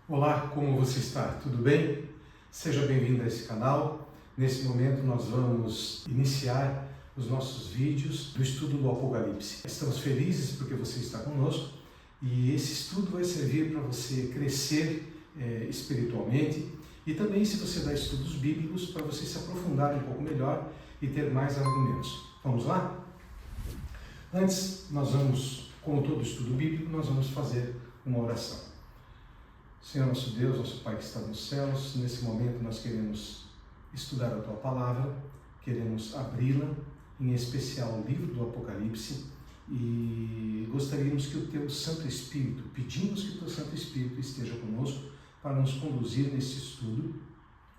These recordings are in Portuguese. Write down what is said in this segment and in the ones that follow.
Olá, como você está? Tudo bem? Seja bem-vindo a esse canal. Nesse momento nós vamos iniciar os nossos vídeos do estudo do Apocalipse. Estamos felizes porque você está conosco e esse estudo vai servir para você crescer espiritualmente e também, se você dá estudos bíblicos, para você se aprofundar um pouco melhor e ter mais argumentos. Vamos lá? Antes, nós vamos, como todo estudo bíblico, nós vamos fazer uma oração. Senhor nosso Deus, nosso Pai que está nos céus, nesse momento nós queremos estudar a Tua Palavra, queremos abri-la, em especial o livro do Apocalipse, e gostaríamos que o Teu Santo Espírito, pedimos que o Teu Santo Espírito esteja conosco para nos conduzir nesse estudo,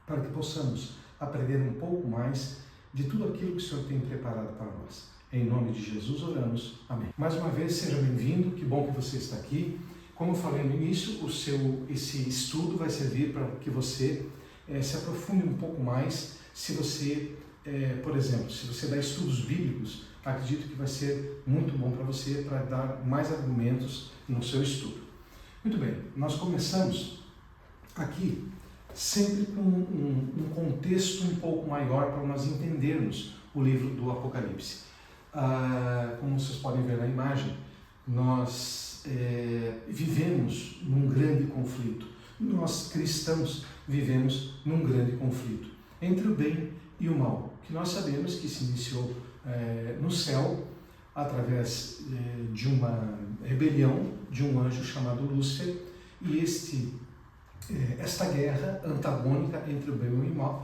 para que possamos aprender um pouco mais de tudo aquilo que o Senhor tem preparado para nós. Em nome de Jesus oramos. Amém. Mais uma vez, seja bem-vindo, que bom que você está aqui. Como eu falei no início, esse estudo vai servir para que você se aprofunde um pouco mais. Se você, por exemplo, se você dá estudos bíblicos, acredito que vai ser muito bom para você, para dar mais argumentos no seu estudo. Muito bem, nós começamos aqui sempre com um contexto um pouco maior para nós entendermos o livro do Apocalipse. Como vocês podem ver na imagem, nós vivemos num grande conflito. Nós cristãos vivemos num grande conflito entre o bem e o mal, que nós sabemos que se iniciou no céu através de uma rebelião de um anjo chamado Lúcifer, e esta guerra antagônica entre o bem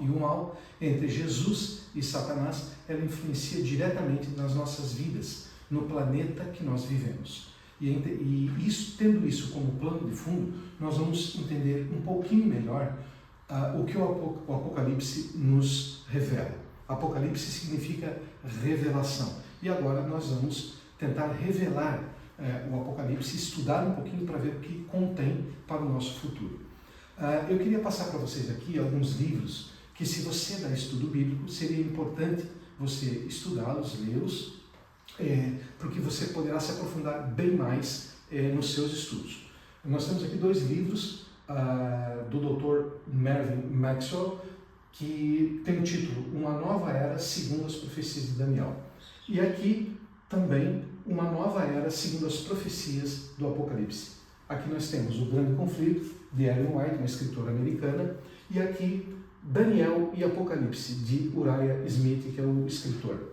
e o mal, entre Jesus e Satanás, ela influencia diretamente nas nossas vidas, no planeta que nós vivemos. E isso, tendo isso como plano de fundo, nós vamos entender um pouquinho melhor o que o Apocalipse nos revela. Apocalipse significa revelação. E agora nós vamos tentar revelar o Apocalipse, estudar um pouquinho para ver o que contém para o nosso futuro. Eu queria passar para vocês aqui alguns livros que, se você dá estudo bíblico, seria importante você estudá-los, lê-los, porque você poderá se aprofundar bem mais nos seus estudos. Nós temos aqui dois livros do Dr. Mervyn Maxwell, que tem o título Uma Nova Era segundo as Profecias de Daniel. E aqui também Uma Nova Era segundo as Profecias do Apocalipse. Aqui nós temos O Grande Conflito, de Ellen White, uma escritora americana, e aqui Daniel e Apocalipse, de Uriah Smith, que é o escritor.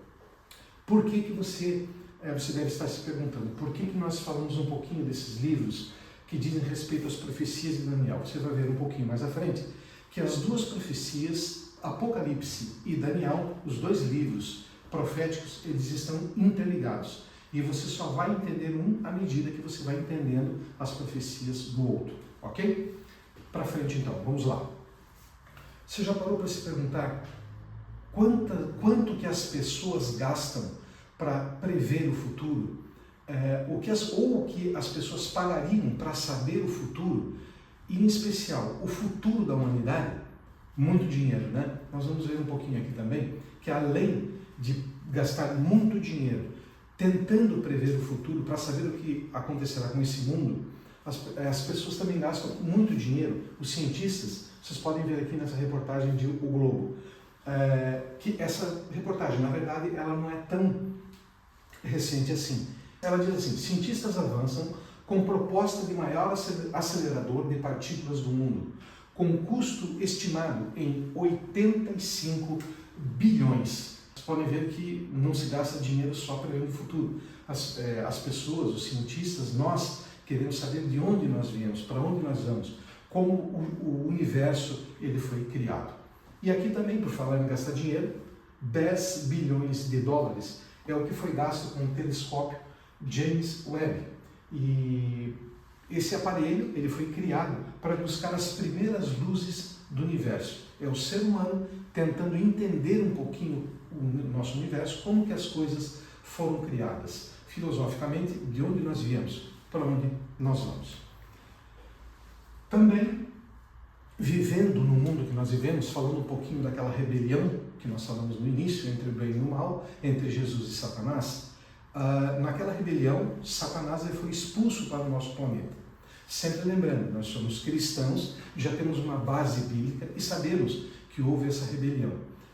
Por que você deve estar se perguntando, por que nós falamos um pouquinho desses livros que dizem respeito às profecias de Daniel? Você vai ver um pouquinho mais à frente que as duas profecias, Apocalipse e Daniel, os dois livros proféticos, eles estão interligados. E você só vai entender um à medida que você vai entendendo as profecias do outro. Ok? Para frente então, vamos lá. Você já parou para se perguntar quanto que as pessoas gastam para prever o futuro? O que as pessoas pagariam para saber o futuro? E, em especial, o futuro da humanidade? Muito dinheiro, né? Nós vamos ver um pouquinho aqui também que, além de gastar muito dinheiro tentando prever o futuro para saber o que acontecerá com esse mundo, as pessoas também gastam muito dinheiro. Os cientistas, vocês podem ver aqui nessa reportagem de O Globo, que essa reportagem, na verdade, ela não é tão recente assim. Ela diz assim: cientistas avançam com proposta de maior acelerador de partículas do mundo, com custo estimado em 85 bilhões. Vocês podem ver que não se gasta dinheiro só prevendo o futuro. As pessoas, os cientistas, nós queremos saber de onde nós viemos, para onde nós vamos, como o universo ele foi criado. E aqui também, por falar em gastar dinheiro, 10 bilhões de dólares é o que foi gasto com o telescópio James Webb. E esse aparelho ele foi criado para buscar as primeiras luzes do universo. É o ser humano tentando entender um pouquinho o nosso universo, como que as coisas foram criadas, filosoficamente, de onde nós viemos, para onde nós vamos. Também, vivendo no mundo que nós vivemos, falando um pouquinho daquela rebelião que nós falamos no início, entre o bem e o mal, entre Jesus e Satanás, naquela rebelião, Satanás foi expulso para o nosso planeta. Sempre lembrando, nós somos cristãos, já temos uma base bíblica e sabemos que houve essa rebelião.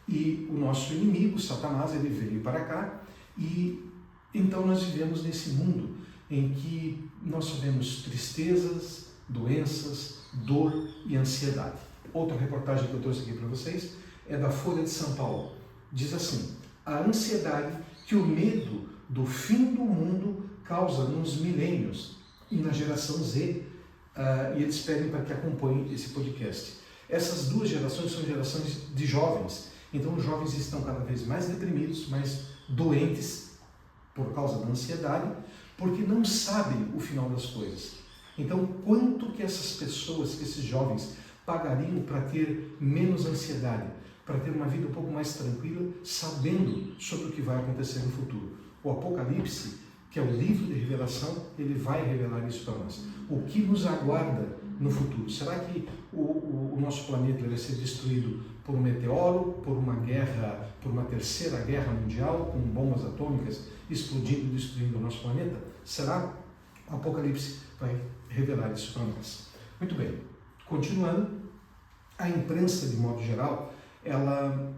E o nosso inimigo, Satanás, ele veio para cá e então nós vivemos nesse mundo em que nós só vemos tristezas, doenças, dor e ansiedade. Outra reportagem que eu trouxe aqui para vocês é da Folha de São Paulo. Diz assim: a ansiedade que o medo do fim do mundo causa nos milênios e na geração Z, e eles pedem para que acompanhem esse podcast. Essas duas gerações são gerações de jovens, então os jovens estão cada vez mais deprimidos, mais doentes por causa da ansiedade, porque não sabem o final das coisas. Então, quanto que essas pessoas, que esses jovens, pagariam para ter menos ansiedade, para ter uma vida um pouco mais tranquila, sabendo sobre o que vai acontecer no futuro? O Apocalipse, que é o livro de revelação, ele vai revelar isso para nós. O que nos aguarda no futuro? Será que o nosso planeta vai ser destruído por um meteoro, por uma guerra, por uma terceira guerra mundial, com bombas atômicas explodindo e destruindo o nosso planeta? Será? O Apocalipse vai revelar isso para nós. Muito bem. Continuando, a imprensa, de modo geral, ela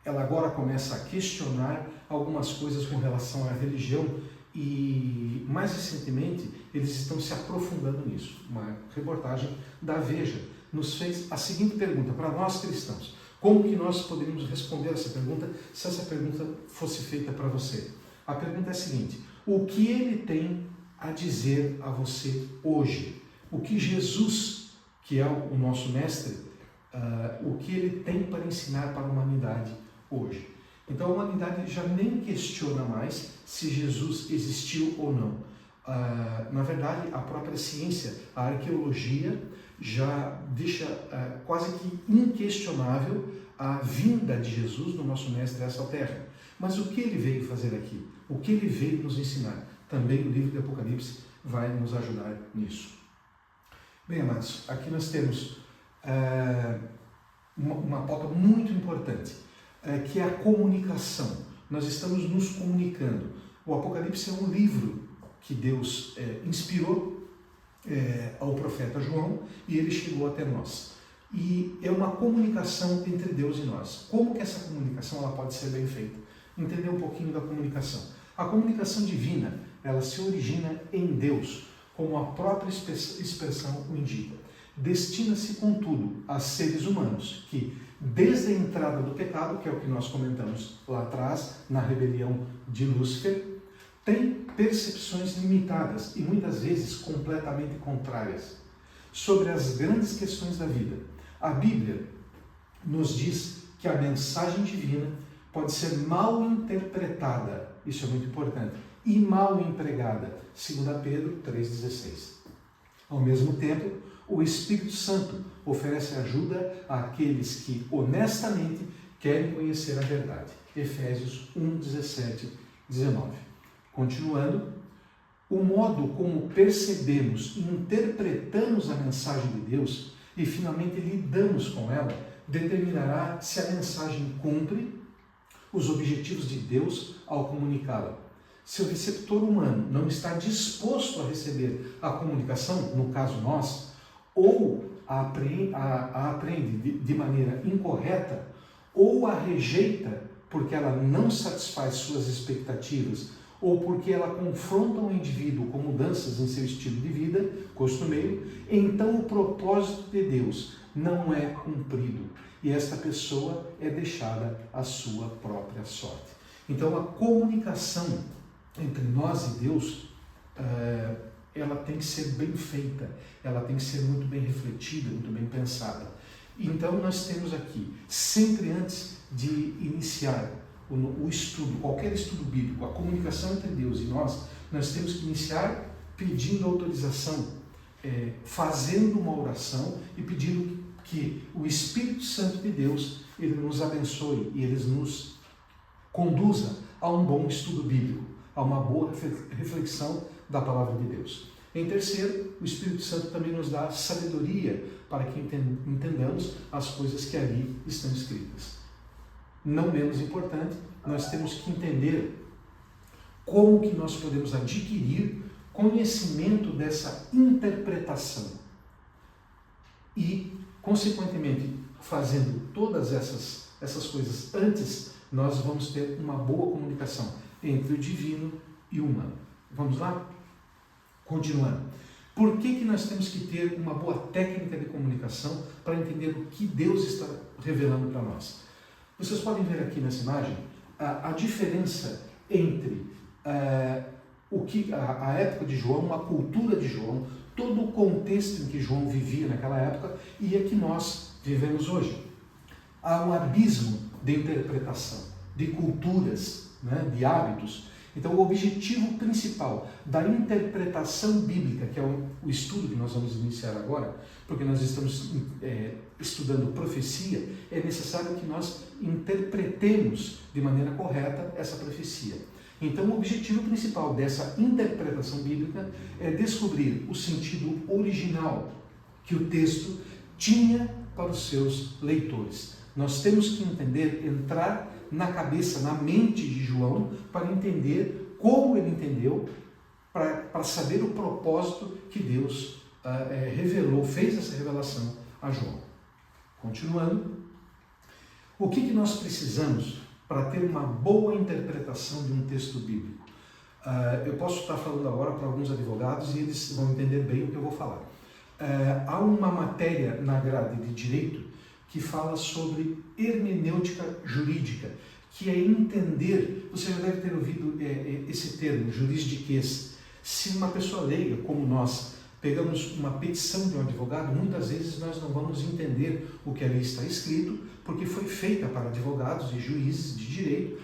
agora começa a questionar algumas coisas com relação à religião e, mais recentemente, eles estão se aprofundando nisso. Uma reportagem da Veja nos fez a seguinte pergunta para nós cristãos: como que nós poderíamos responder essa pergunta se essa pergunta fosse feita para você? A pergunta é a seguinte: o que ele tem a dizer a você hoje? O que Jesus, que é o nosso mestre, o que ele tem para ensinar para a humanidade hoje? Então a humanidade já nem questiona mais se Jesus existiu ou não. Na verdade, a própria ciência, a arqueologia, já deixa quase que inquestionável a vinda de Jesus, do nosso mestre, a essa terra. Mas o que ele veio fazer aqui? O que ele veio nos ensinar? Também o livro de Apocalipse vai nos ajudar nisso. Bem, amados, aqui nós temos uma pauta muito importante, que é a comunicação. Nós estamos nos comunicando. O Apocalipse é um livro que Deus inspirou ao profeta João e ele chegou até nós. E é uma comunicação entre Deus e nós. Como que essa comunicação ela pode ser bem feita? Entender um pouquinho da comunicação. A comunicação divina, ela se origina em Deus, como a própria expressão o indica. Destina-se, contudo, a seres humanos que, desde a entrada do pecado, que é o que nós comentamos lá atrás, na rebelião de Lúcifer, têm percepções limitadas e muitas vezes completamente contrárias sobre as grandes questões da vida. A Bíblia nos diz que a mensagem divina pode ser mal interpretada, isso é muito importante, e mal empregada, 2 Pedro 3,16. Ao mesmo tempo, o Espírito Santo oferece ajuda àqueles que honestamente querem conhecer a verdade. Efésios 1, 17, 19. Continuando, o modo como percebemos e interpretamos a mensagem de Deus e finalmente lidamos com ela determinará se a mensagem cumpre os objetivos de Deus ao comunicá-la. Se o receptor humano não está disposto a receber a comunicação, no caso nós, ou a aprende de maneira incorreta, ou a rejeita porque ela não satisfaz suas expectativas, ou porque ela confronta o indivíduo com mudanças em seu estilo de vida costumeiro, então o propósito de Deus não é cumprido e esta pessoa é deixada à sua própria sorte. Então a comunicação entre nós e Deus, ela tem que ser bem feita, ela tem que ser muito bem refletida, muito bem pensada. Então nós temos aqui, sempre antes de iniciar o estudo, qualquer estudo bíblico, a comunicação entre Deus e nós temos que iniciar pedindo autorização, fazendo uma oração e pedindo que o Espírito Santo de Deus ele nos abençoe e ele nos conduza a um bom estudo bíblico, a uma boa reflexão da palavra de Deus. Em terceiro, o Espírito Santo também nos dá sabedoria para que entendamos as coisas que ali estão escritas. Não menos importante, nós temos que entender como que nós podemos adquirir conhecimento dessa interpretação e, consequentemente, fazendo todas essas coisas antes, nós vamos ter uma boa comunicação entre o divino e o humano. Vamos lá? Continuando. Por que nós temos que ter uma boa técnica de comunicação para entender o que Deus está revelando para nós? Vocês podem ver aqui nessa imagem a diferença entre a época de João, a cultura de João, todo o contexto em que João vivia naquela época e a que nós vivemos hoje. Há um abismo de interpretação, de culturas, né, de hábitos. Então, o objetivo principal da interpretação bíblica, que é o estudo que nós vamos iniciar agora, porque nós estamos estudando profecia, é necessário que nós interpretemos de maneira correta essa profecia. Então, o objetivo principal dessa interpretação bíblica é descobrir o sentido original que o texto tinha para os seus leitores. Nós temos que entender, entrar na cabeça, na mente de João, para entender como ele entendeu, para saber o propósito que Deus revelou, fez essa revelação a João. Continuando, o que nós precisamos para ter uma boa interpretação de um texto bíblico? Eu posso estar falando agora para alguns advogados e eles vão entender bem o que eu vou falar. Há uma matéria na grade de Direito que fala sobre hermenêutica jurídica, que é entender, você já deve ter ouvido esse termo, juridiquês. Se uma pessoa leiga, como nós, pegamos uma petição de um advogado, muitas vezes nós não vamos entender o que ali está escrito, porque foi feita para advogados e juízes de direito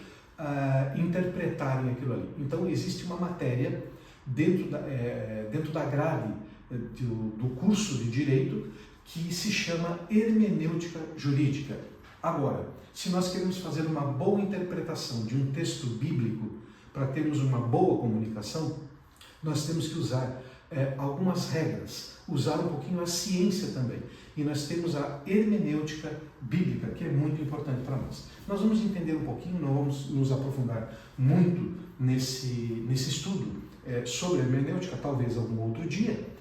interpretarem aquilo ali. Então existe uma matéria dentro da grade do curso de Direito que se chama hermenêutica jurídica. Agora, se nós queremos fazer uma boa interpretação de um texto bíblico para termos uma boa comunicação, nós temos que usar algumas regras, usar um pouquinho a ciência também. E nós temos a hermenêutica bíblica, que é muito importante para nós. Nós vamos entender um pouquinho, não vamos nos aprofundar muito nesse estudo sobre hermenêutica, talvez algum outro dia,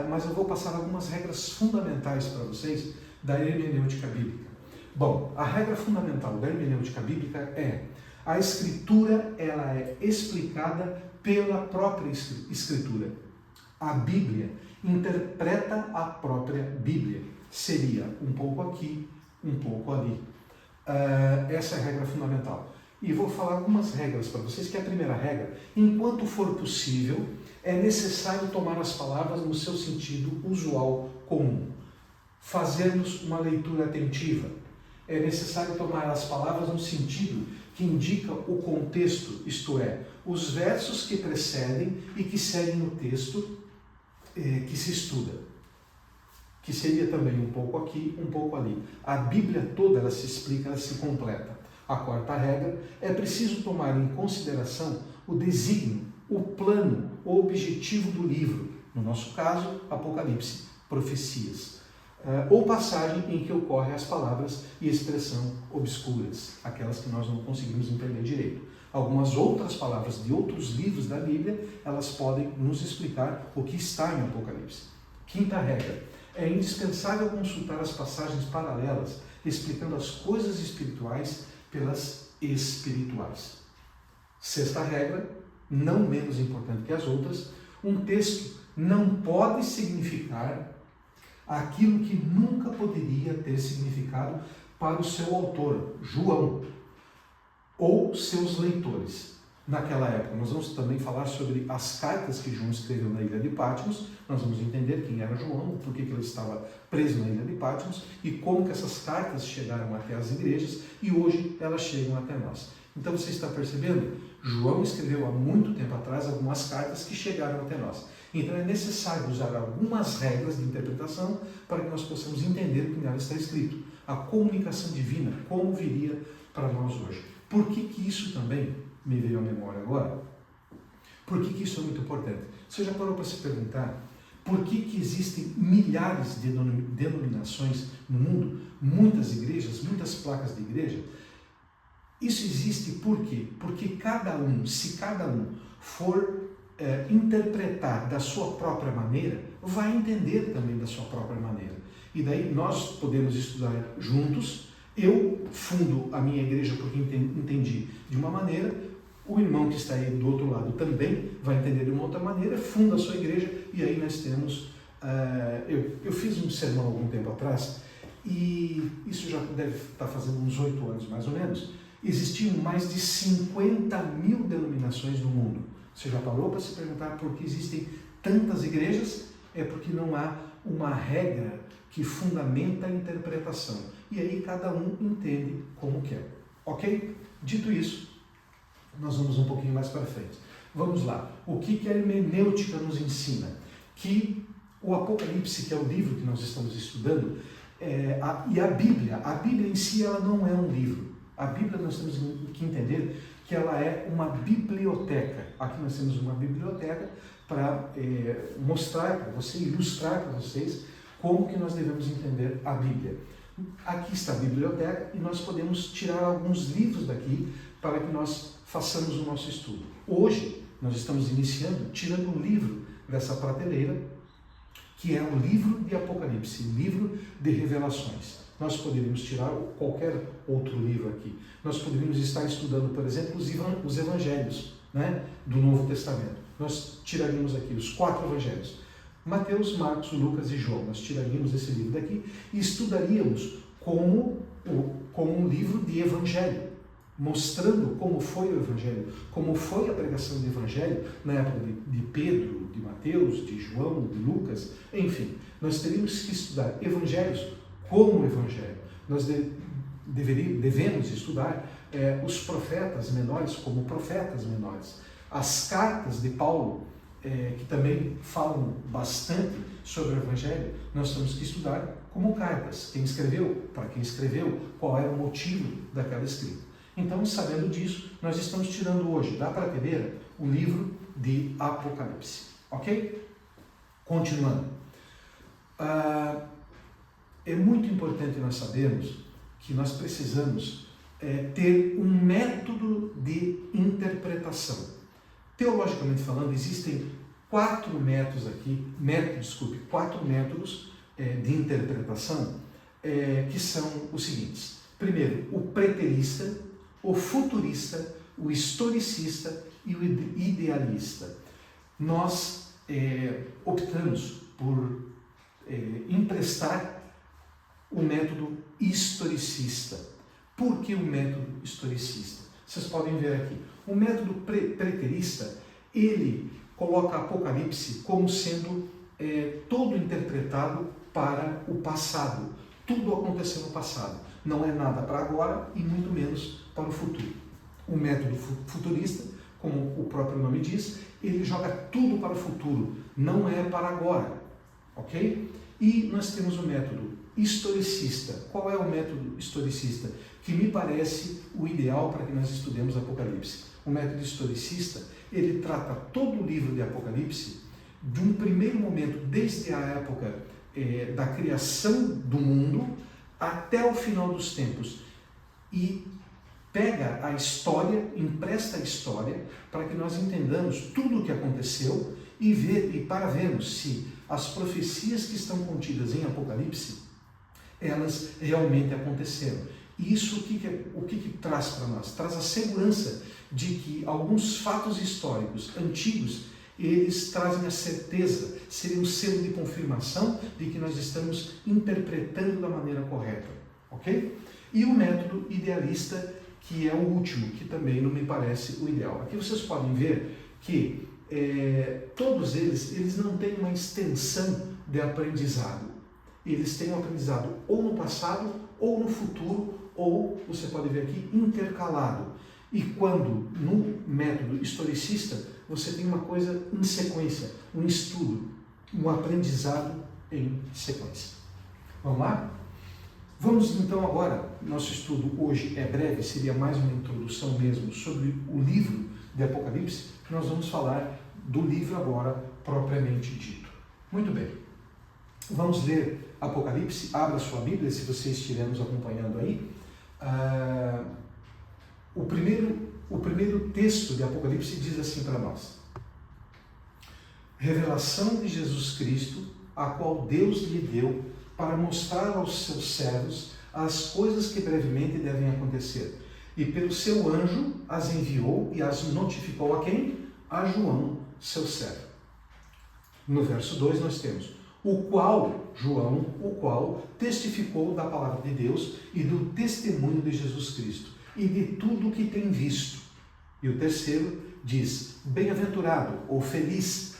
mas eu vou passar algumas regras fundamentais para vocês da hermenêutica bíblica. Bom, a regra fundamental da hermenêutica bíblica é: a Escritura ela é explicada pela própria Escritura. A Bíblia interpreta a própria Bíblia. Seria um pouco aqui, um pouco ali. Essa é a regra fundamental. E vou falar algumas regras para vocês, que é a primeira regra: enquanto for possível, é necessário tomar as palavras no seu sentido usual comum. Fazermos uma leitura atentiva. É necessário tomar as palavras no sentido que indica o contexto, isto é, os versos que precedem e que seguem o texto que se estuda. Que seria também um pouco aqui, um pouco ali. A Bíblia toda ela se explica, ela se completa. A quarta regra: é preciso tomar em consideração o desígnio, o plano, o objetivo do livro. No nosso caso, Apocalipse, profecias. Ou passagem em que ocorrem as palavras e expressão obscuras, aquelas que nós não conseguimos entender direito. Algumas outras palavras de outros livros da Bíblia, elas podem nos explicar o que está em Apocalipse. Quinta regra: é indispensável consultar as passagens paralelas, explicando as coisas espirituais pelas espirituais. Sexta regra, não menos importante que as outras: um texto não pode significar aquilo que nunca poderia ter significado para o seu autor, João, ou seus leitores. Naquela época, nós vamos também falar sobre as cartas que João escreveu na ilha de Patmos. Nós vamos entender quem era João, por que ele estava preso na ilha de Patmos e como que essas cartas chegaram até as igrejas e hoje elas chegam até nós. Então você está percebendo? João escreveu há muito tempo atrás algumas cartas que chegaram até nós. Então é necessário usar algumas regras de interpretação para que nós possamos entender o que nela está escrito. A comunicação divina, como viria para nós hoje. Por que isso também me veio à memória agora? Por que isso é muito importante? Você já parou para se perguntar por que existem milhares de denominações no mundo, muitas igrejas, muitas placas de igreja? Isso existe por quê? Porque se cada um for interpretar da sua própria maneira, vai entender também da sua própria maneira. E daí nós podemos estudar juntos. Eu fundo a minha igreja porque entendi de uma maneira, o irmão que está aí do outro lado também vai entender de uma outra maneira, funda a sua igreja, e aí nós temos... eu fiz um sermão algum tempo atrás, e isso já deve estar fazendo uns 8 anos mais ou menos. Existiam mais de 50 mil denominações no mundo. Você já parou para se perguntar por que existem tantas igrejas? É porque não há uma regra que fundamenta a interpretação. E aí cada um entende como quer. Ok? Dito isso, nós vamos um pouquinho mais para frente. Vamos lá. O que a hermenêutica nos ensina? Que o Apocalipse, que é o livro que nós estamos estudando, e a Bíblia em si ela não é um livro. A Bíblia nós temos que entender que ela é uma biblioteca. Aqui nós temos uma biblioteca para mostrar para você, ilustrar para vocês como que nós devemos entender a Bíblia. Aqui está a biblioteca e nós podemos tirar alguns livros daqui para que nós façamos o nosso estudo. Hoje nós estamos iniciando, tirando um livro dessa prateleira, que é o livro de Apocalipse, livro de Revelações. Nós poderíamos tirar qualquer outro livro aqui. Nós poderíamos estar estudando, por exemplo, os evangelhos, né, do Novo Testamento. Nós tiraríamos aqui os 4 evangelhos. Mateus, Marcos, Lucas e João. Nós tiraríamos esse livro daqui e estudaríamos como um livro de evangelho, mostrando como foi o evangelho, como foi a pregação do evangelho na época de Pedro, de Mateus, de João, de Lucas, enfim. Nós teríamos que estudar evangelhos como evangelho. Nós devemos estudar os profetas menores como profetas menores. As cartas de Paulo, que também falam bastante sobre o evangelho, nós temos que estudar como cartas. Quem escreveu, para quem escreveu, qual era o motivo daquela escrita. Então, sabendo disso, nós estamos tirando hoje da prateleira o livro de Apocalipse. Ok? Continuando. É muito importante nós sabermos que nós precisamos ter um método de interpretação. Teologicamente falando, existem 4 métodos aqui, 4 métodos de interpretação, que são os seguintes. Primeiro, o preterista, o futurista, o historicista e o idealista. Nós optamos por emprestar o método historicista. Por que o método historicista? Vocês podem ver aqui. O método preterista, ele coloca Apocalipse como sendo todo interpretado para o passado. Tudo aconteceu no passado. Não é nada para agora e muito menos para o futuro. O método futurista, como o próprio nome diz, ele joga tudo para o futuro, não é para agora. Ok? E nós temos o método historicista. Qual é o método historicista? Que me parece o ideal para que nós estudemos Apocalipse. O método historicista, ele trata todo o livro de Apocalipse de um primeiro momento, desde a época da criação do mundo até o final dos tempos, e pega a história, empresta a história para que nós entendamos tudo o que aconteceu e para vermos se as profecias que estão contidas em Apocalipse, elas realmente aconteceram. E isso o que traz para nós? Traz a segurança de que alguns fatos históricos antigos, eles trazem a certeza, seria um selo de confirmação de que nós estamos interpretando da maneira correta. Ok? E o método idealista, que é o último, que também não me parece o ideal. Aqui vocês podem ver que todos eles não têm uma extensão de aprendizado. Eles têm um aprendizado ou no passado, ou no futuro, ou, você pode ver aqui, intercalado. E quando, no método historicista, você tem uma coisa em sequência, um estudo, um aprendizado em sequência. Vamos lá? Vamos então agora, nosso estudo hoje é breve, seria mais uma introdução mesmo sobre o livro de Apocalipse, que nós vamos falar do livro agora propriamente dito. Muito bem, vamos ler Apocalipse, abra sua Bíblia se você estiver nos acompanhando aí. O primeiro texto de Apocalipse diz assim para nós: revelação de Jesus Cristo, a qual Deus lhe deu para mostrar aos seus servos as coisas que brevemente devem acontecer. E pelo seu anjo as enviou e as notificou a quem? A João, seu servo. No verso 2 nós temos João, o qual testificou da palavra de Deus e do testemunho de Jesus Cristo e de tudo o que tem visto. E o terceiro diz, bem-aventurado ou feliz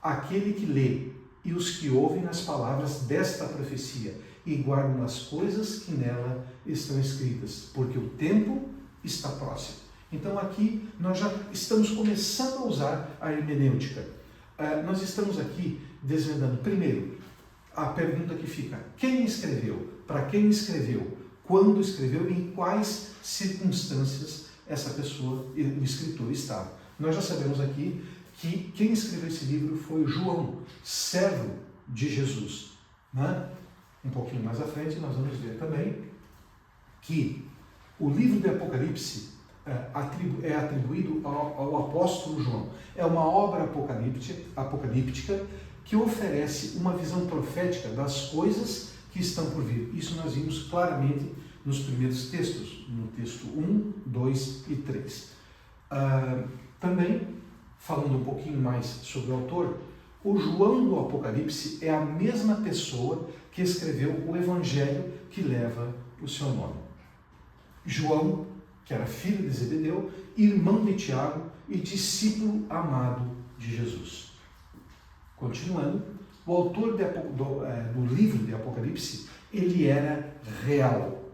aquele que lê e os que ouvem as palavras desta profecia e guardam as coisas que nela estão escritas, porque o tempo está próximo. Então aqui nós já estamos começando a usar a hermenêutica. Nós estamos aqui desvendando, primeiro, a pergunta que fica, quem escreveu, para quem escreveu, quando escreveu e em quais circunstâncias essa pessoa, o escritor, estava. Nós já sabemos aqui que quem escreveu esse livro foi João, servo de Jesus. Né? Um pouquinho mais à frente nós vamos ver também que o livro de Apocalipse é atribuído ao apóstolo João. É uma obra apocalíptica que oferece uma visão profética das coisas que estão por vir. Isso nós vimos claramente nos primeiros textos, no texto 1, 2 e 3. Também, falando um pouquinho mais sobre o autor, o João do Apocalipse é a mesma pessoa que escreveu o evangelho que leva o seu nome. João, que era filho de Zebedeu, irmão de Tiago e discípulo amado de Jesus. Continuando, o autor do livro de Apocalipse, ele era real.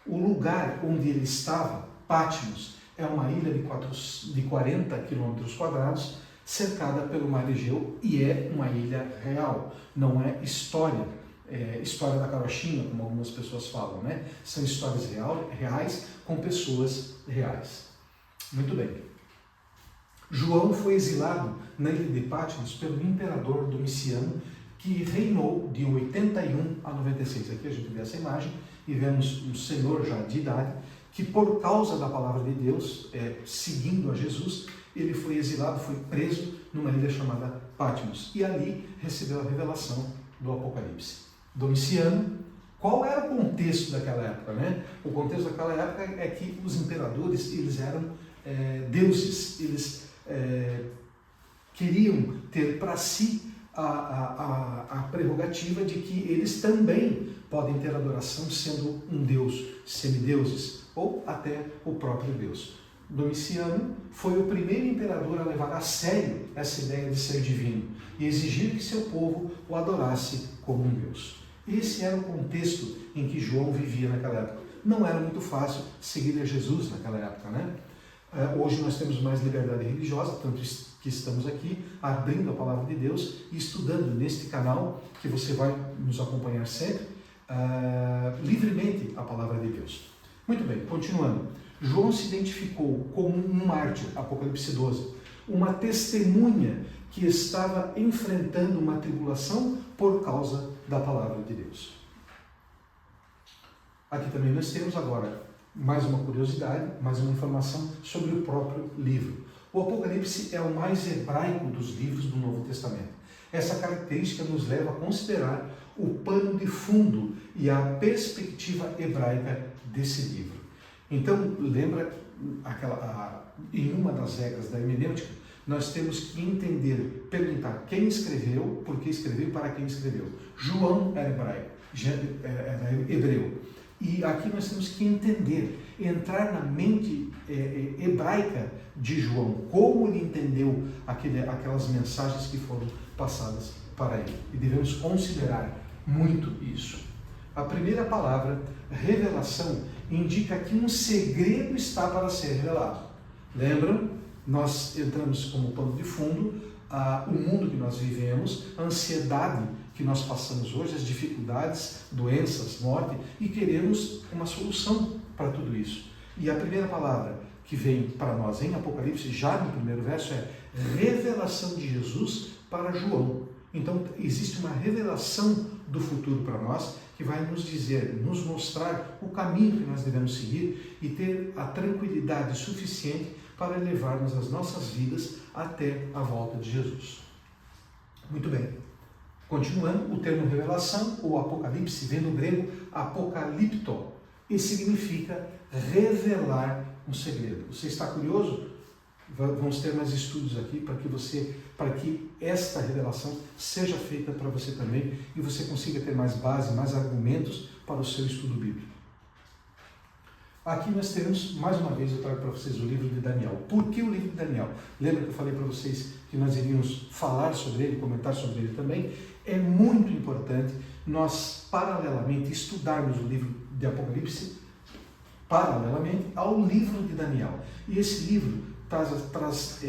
O lugar onde ele estava, Patmos, é uma ilha de 40 quilômetros quadrados, cercada pelo mar Egeu, e é uma ilha real, não é história da carochinha, como algumas pessoas falam, né? São histórias reais com pessoas reais. Muito bem. João foi exilado na ilha de Patmos pelo imperador Domiciano, que reinou de 81 a 96. Aqui a gente vê essa imagem e vemos um senhor já de idade, que por causa da palavra de Deus, seguindo a Jesus, ele foi exilado, foi preso numa ilha chamada Patmos. E ali recebeu a revelação do Apocalipse. Domiciano, qual era o contexto daquela época, né? O contexto daquela época é que os imperadores, eles eram deuses, eles queriam ter para si a prerrogativa de que eles também podem ter adoração sendo um deus, semideuses, ou até o próprio Deus. Domiciano foi o primeiro imperador a levar a sério essa ideia de ser divino e exigir que seu povo o adorasse como um deus. Esse era o contexto em que João vivia naquela época. Não era muito fácil seguir a Jesus naquela época, né? Hoje nós temos mais liberdade religiosa, tanto que estamos aqui abrindo a palavra de Deus e estudando neste canal, que você vai nos acompanhar sempre, livremente a palavra de Deus. Muito bem, continuando. João se identificou como um mártir, Apocalipse 12, uma testemunha que estava enfrentando uma tribulação por causa da palavra de Deus. Aqui também nós temos agora mais uma curiosidade, mais uma informação sobre o próprio livro. O Apocalipse é o mais hebraico dos livros do Novo Testamento. Essa característica nos leva a considerar o pano de fundo e a perspectiva hebraica desse livro. Então, lembra em uma das regras da hermenêutica, nós temos que entender, perguntar quem escreveu, por que escreveu e para quem escreveu. João era hebreu. E aqui nós temos que entender, entrar na mente hebraica de João, como ele entendeu aquelas mensagens que foram passadas para ele. E devemos considerar muito isso. A primeira palavra, revelação, indica que um segredo está para ser revelado. Lembram? Nós entramos como pano de fundo o mundo que nós vivemos, a ansiedade que nós passamos hoje, as dificuldades, doenças, morte, e queremos uma solução para tudo isso. E a primeira palavra que vem para nós em Apocalipse, já no primeiro verso, é revelação de Jesus para João. Então, existe uma revelação do futuro para nós, que vai nos dizer, nos mostrar o caminho que nós devemos seguir e ter a tranquilidade suficiente para levarmos as nossas vidas até a volta de Jesus. Muito bem. Continuando, o termo revelação ou apocalipse vem do grego apokalipto e significa revelar um segredo. Você está curioso? Vamos ter mais estudos aqui para que esta revelação seja feita para você também e você consiga ter mais base, mais argumentos para o seu estudo bíblico. Aqui nós temos, mais uma vez, eu trago para vocês o livro de Daniel. Por que o livro de Daniel? Lembra que eu falei para vocês que nós iríamos falar sobre ele, comentar sobre ele também? É muito importante nós, paralelamente, estudarmos o livro de Apocalipse, paralelamente ao livro de Daniel. E esse livro traz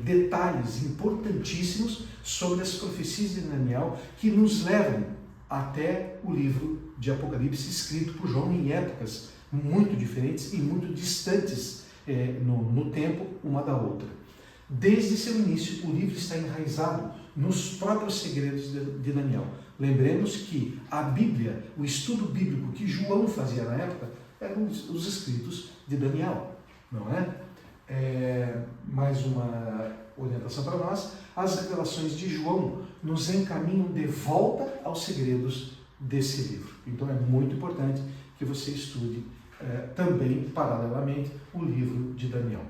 detalhes importantíssimos sobre as profecias de Daniel que nos levam até o livro de Apocalipse escrito por João em épocas muito diferentes e muito distantes no tempo uma da outra. Desde seu início, o livro está enraizado nos próprios segredos de Daniel. Lembremos que a Bíblia, o estudo bíblico que João fazia na época, eram os escritos de Daniel, não é? Mais uma orientação para nós. As revelações de João nos encaminham de volta aos segredos desse livro. Então é muito importante que você estude também, paralelamente, o livro de Daniel.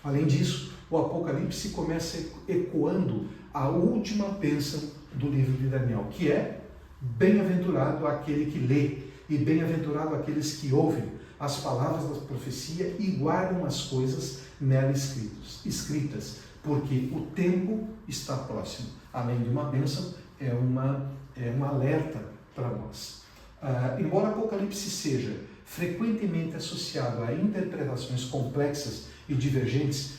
Além disso, o Apocalipse começa ecoando a última bênção do livro de Daniel, que é: bem-aventurado aquele que lê e bem-aventurado aqueles que ouvem as palavras da profecia e guardam as coisas nela escritas, porque o tempo está próximo. Além de uma bênção, é um alerta para nós. Embora Apocalipse seja frequentemente associado a interpretações complexas e divergentes,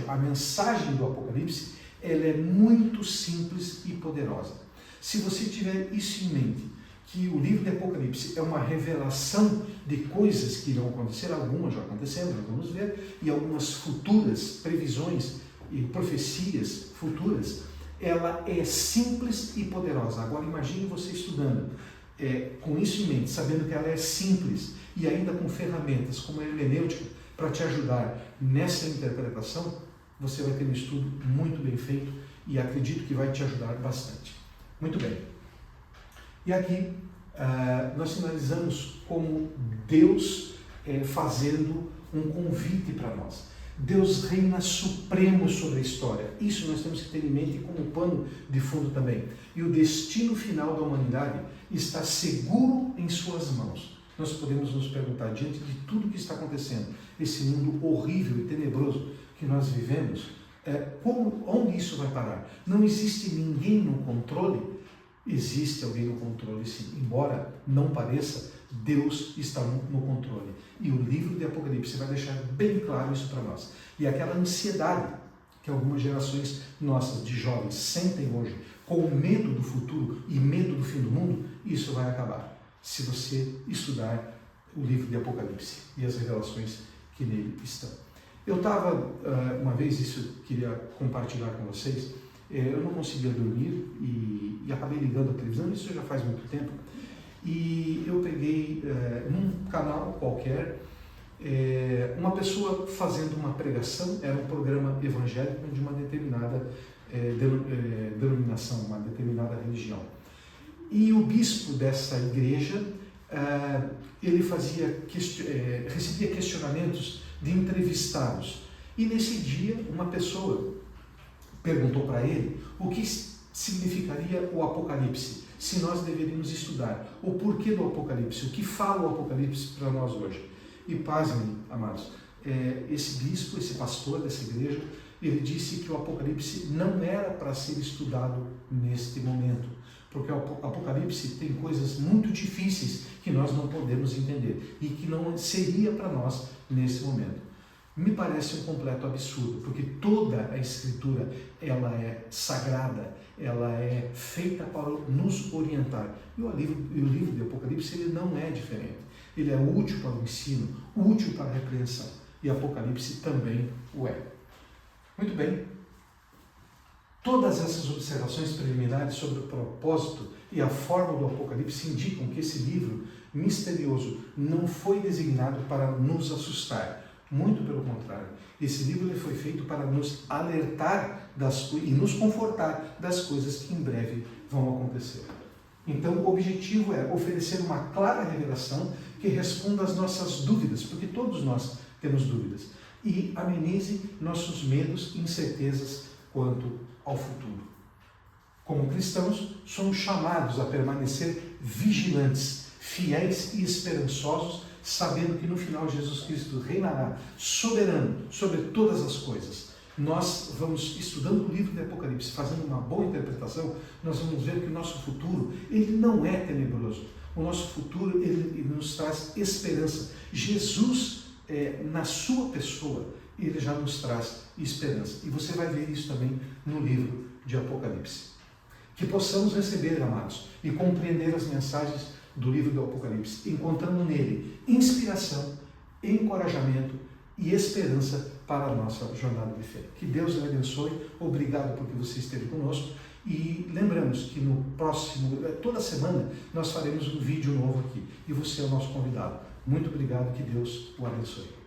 a mensagem do Apocalipse, ela é muito simples e poderosa. Se você tiver isso em mente, que o livro de Apocalipse é uma revelação de coisas que irão acontecer, algumas já aconteceram, nós vamos ver, e algumas futuras previsões e profecias futuras, ela é simples e poderosa. Agora imagine você estudando com isso em mente, sabendo que ela é simples e ainda com ferramentas como a hermenêutica para te ajudar nessa interpretação. Você vai ter um estudo muito bem feito e acredito que vai te ajudar bastante. Muito bem. E aqui nós finalizamos como Deus fazendo um convite para nós. Deus reina supremo sobre a história. Isso nós temos que ter em mente como pano de fundo também. E o destino final da humanidade está seguro em suas mãos. Nós podemos nos perguntar, diante de tudo que está acontecendo, esse mundo horrível e tenebroso que nós vivemos, onde isso vai parar? Não existe ninguém no controle? Existe alguém no controle, sim. Embora não pareça, Deus está no controle. E o livro de Apocalipse vai deixar bem claro isso para nós. E aquela ansiedade que algumas gerações nossas de jovens sentem hoje, com medo do futuro e medo do fim do mundo, isso vai acabar se você estudar o livro de Apocalipse e as revelações que nele estão. Eu estava, uma vez, isso eu queria compartilhar com vocês, eu não conseguia dormir e acabei ligando a televisão, isso já faz muito tempo, e eu peguei num canal qualquer uma pessoa fazendo uma pregação, era um programa evangélico de uma determinada denominação, uma determinada religião. E o bispo dessa igreja, ele recebia questionamentos de entrevistados. E nesse dia, uma pessoa perguntou para ele o que significaria o Apocalipse, se nós deveríamos estudar, o porquê do Apocalipse, o que fala o Apocalipse para nós hoje. E pasmem, amados, esse bispo, esse pastor dessa igreja, ele disse que o Apocalipse não era para ser estudado neste momento, porque o Apocalipse tem coisas muito difíceis que nós não podemos entender e que não seria para nós nesse momento. Me parece um completo absurdo, porque toda a Escritura ela é sagrada, ela é feita para nos orientar. E o livro de Apocalipse ele não é diferente. Ele é útil para o ensino, útil para a repreensão. E Apocalipse também o é. Muito bem. Todas essas observações preliminares sobre o propósito e a forma do Apocalipse indicam que esse livro misterioso não foi designado para nos assustar, Muito pelo contrário. Esse livro ele foi feito para nos alertar e nos confortar das coisas que em breve vão acontecer. Então, o objetivo é oferecer uma clara revelação que responda às nossas dúvidas, porque todos nós temos dúvidas, e amenize nossos medos e incertezas quanto ao futuro. Como cristãos, somos chamados a permanecer vigilantes, fiéis e esperançosos, sabendo que no final Jesus Cristo reinará soberano sobre todas as coisas. Nós vamos, estudando o livro de Apocalipse, fazendo uma boa interpretação, nós vamos ver que o nosso futuro, ele não é tenebroso. O nosso futuro, ele nos traz esperança. Jesus, na sua pessoa, ele já nos traz esperança. E você vai ver isso também no livro de Apocalipse. Que possamos receber, amados, e compreender as mensagens do livro do Apocalipse, encontrando nele inspiração, encorajamento e esperança para a nossa jornada de fé. Que Deus lhe abençoe. Obrigado porque você esteve conosco. E lembramos que no próximo, toda semana, nós faremos um vídeo novo aqui. E você é o nosso convidado. Muito obrigado, que Deus o abençoe.